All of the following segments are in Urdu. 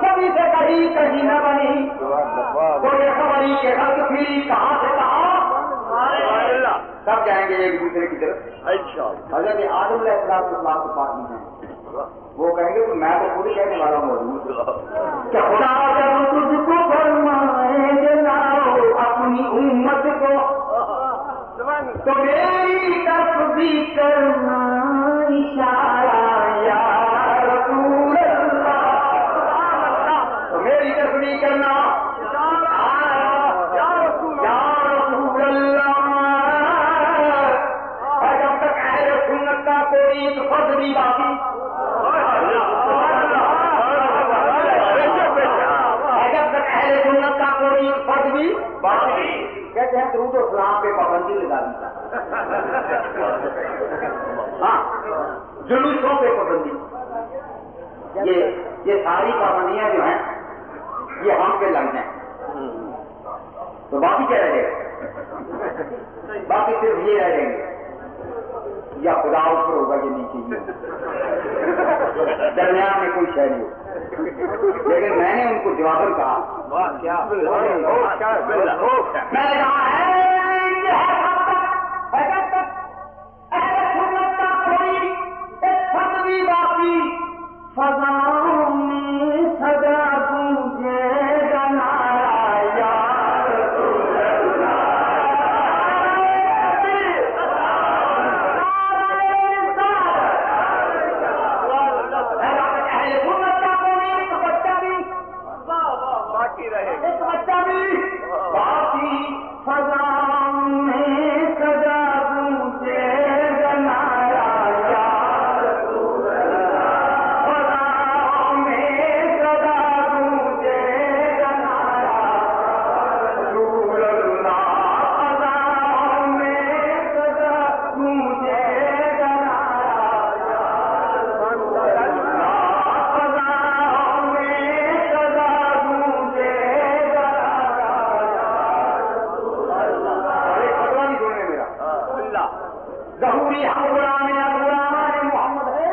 کبھی سے کہیں نہ بنی کوئی خبری کے رنگ پھری کہاں سے کہاں سب جائیں گے ایک دوسرے کی طرف. حضرت آدم علیہ السلام کے پاس میں ہیں وہ کہیں گے تو میں تو خود ہی کہنے والا ہوں کہ خدا جب تجھ کو فرمائے جلاؤ اپنی امت کو تو میری طرف بھی کرنا اشارہ یا رسول اللہ. تو میری طرف بھی کرنا یا رسول اللہ. اور جب تک اہل سنت کا کوئی فرض نہیں باقی فرض بھی باقی کہتے ہیں درود و سلام پہ پابندی لگا دی. ہاں جلوسوں پہ پابندی. یہ ساری پابندیاں جو ہیں یہ ہم پہ لگ جائیں تو باقی کیا رہ جائے گا؟ باقی صرف یہ رہ جائیں گے یا خدا اوپر ہوگا یہ نیچے درمیان میں کوئی شے نہیں ہو. لیکن میں نے ان کو جواباً کہا میں نے کہا کوئی فرض بھی باقی فضاؤں میں سجا تجھے گنایا یا رسول اللہ. ایک بچہ بھی باقی فضا میں سجا تجھے گنایا یا رسول اللہ. فضا میں سجا تجھے گنایا رسول اللہ. فضا میں سجا تجھے گنایا رسول اللہ. فضا میں سجا ظہوری ہم غلام غلامان محمد ہے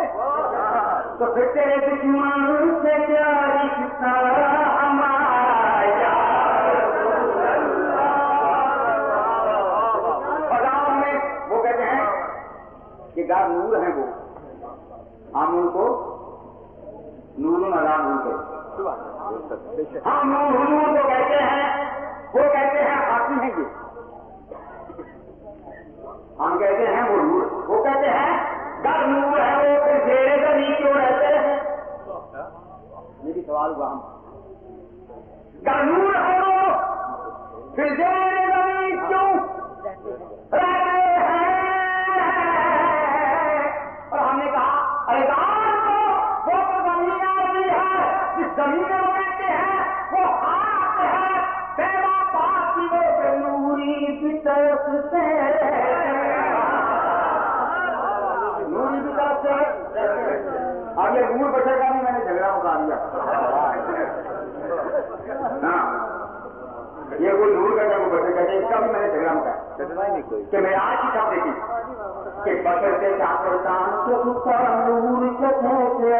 تو پھر تیرے دشمن سے کیا رشتہ ہمارا یا رسول اللہ. فضاؤں میں وہ کہتے ہیں کہ گار نور ہیں وہ ہم ان کو نور نظام نور کہتے ہیں. ہم نور کو کہتے ہیں وہ کہتے ہیں حاکم ہیں یہ ہم کہتے ہیں وہ نور وہ کہتے ہیں گر نور ہے وہ پھر زیر زمین کیوں رہتے ہیں. میری سوال ہوا ہم گر نور ہے وہ پھر زیر زمین کیوں رہتے ہیں. اور ہم نے کہا ارے وہ تو زمین آتی ہے جس زمین میں وہ رہتے ہیں وہ ہاتھ ہے پیدا پاکی وہ نوری کی طرف سے اب یہ نور بچے کا بھی میں نے جھگڑا اٹھا دیا. ہاں یہ کوئی نور کا وہ بچے کا اس کا بھی میں نے جھگڑا اٹھایا کہ میں آج ہی سب دیکھی کہ بچے سے چاہتان نور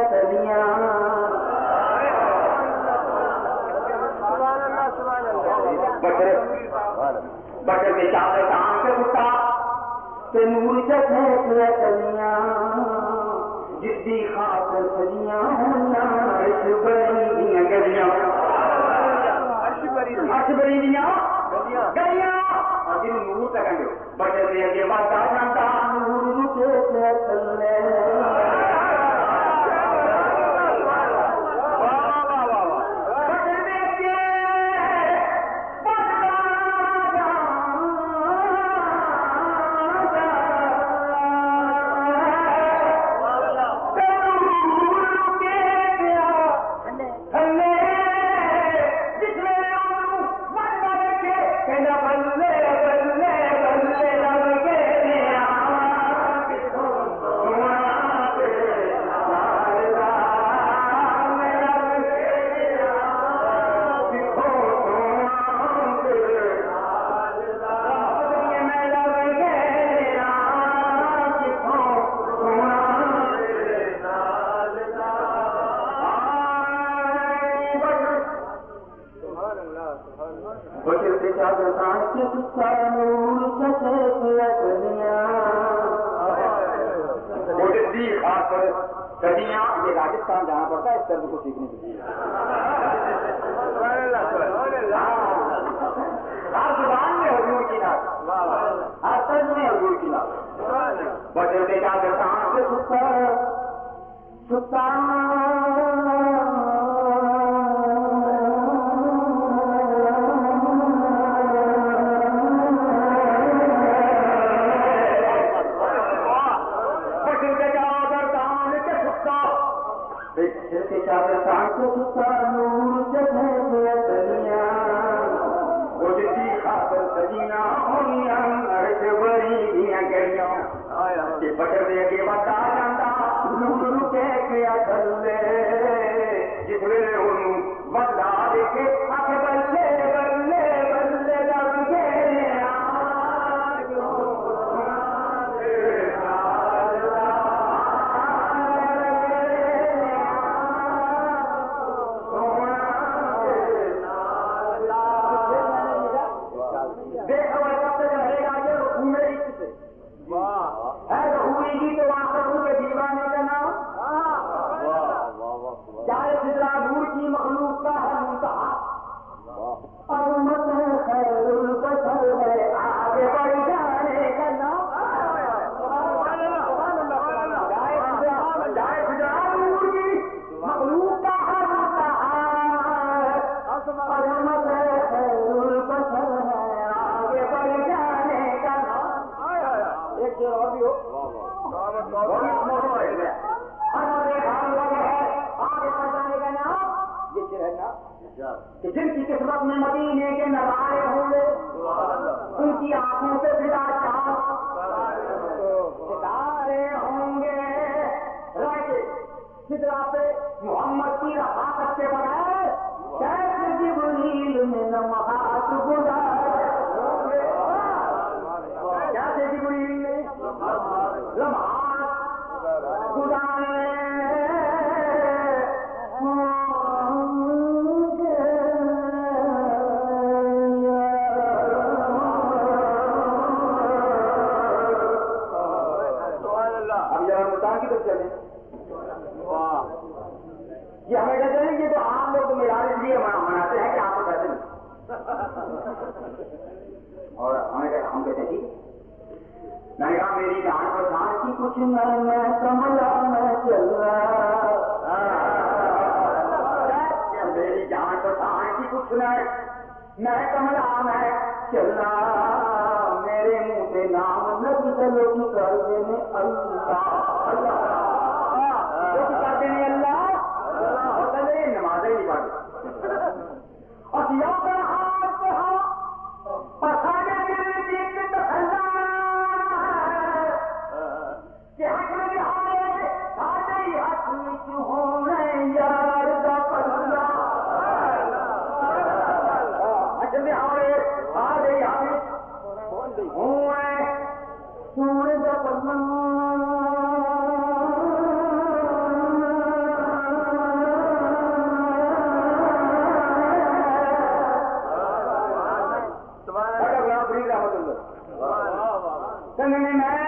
چلیاں بچے سے چاہتان کے سکتا کہ نور چلیاں جدی خاطر سجیاں ہونا عرش بری دیاں گلیاں عرش بری دیاں گلیاں. اور جن نور تک گے بچے سے اگے بڑھتا جانتا نور رکے سے چلنے. کجیاں یہ راجستھان جانا پڑتا ہے اس طرز کو سیکھنے کے لیے. ہر زبان میں حضور کی نعت, ہر طرز میں حضور کی نعت. بچے کا درخان سے بٹر دے کے بتا جاتا رکے کیا چلے جس میں بتا دے کے بلے بلے بلے لگ گئے جن کی قسمت میں مدینے کے نظارے ہوں گے ان کی آنکھوں سے پھرا ستارے ہوں گے. سدرا پہ محمد کی رفاقت کے بغیر کیسے جبریل میں لمحات گزارے, کیسے جبریل نے لمحات گزارے. یہ ہمیں کہتے ہیں کہ تو آپ لوگ تو میرا اس لیے مناتے ہیں کہ آپ کو کہتے نہیں, اور ہم کہتے ہیں ٹھیک. میں نے کہا میری جان پہچان کی کچھ میں کملا میں چل رہا, میری جان پہچان کی کچھ میں کملا میں چل رہا, میرے منہ سے نام لگ چلو کی کر دینے اللہ اللہ کر دینے اللہ نمازیں نہیں پڑھتے اور سیا کر ہاتھ سے ہوا پسانے کے لیے تسلا کہ حق میں ہارے سارے حق میں ہونے یار کا پلہ حق میں ہارے سارے حق ہونے سورے کا پلہ. میں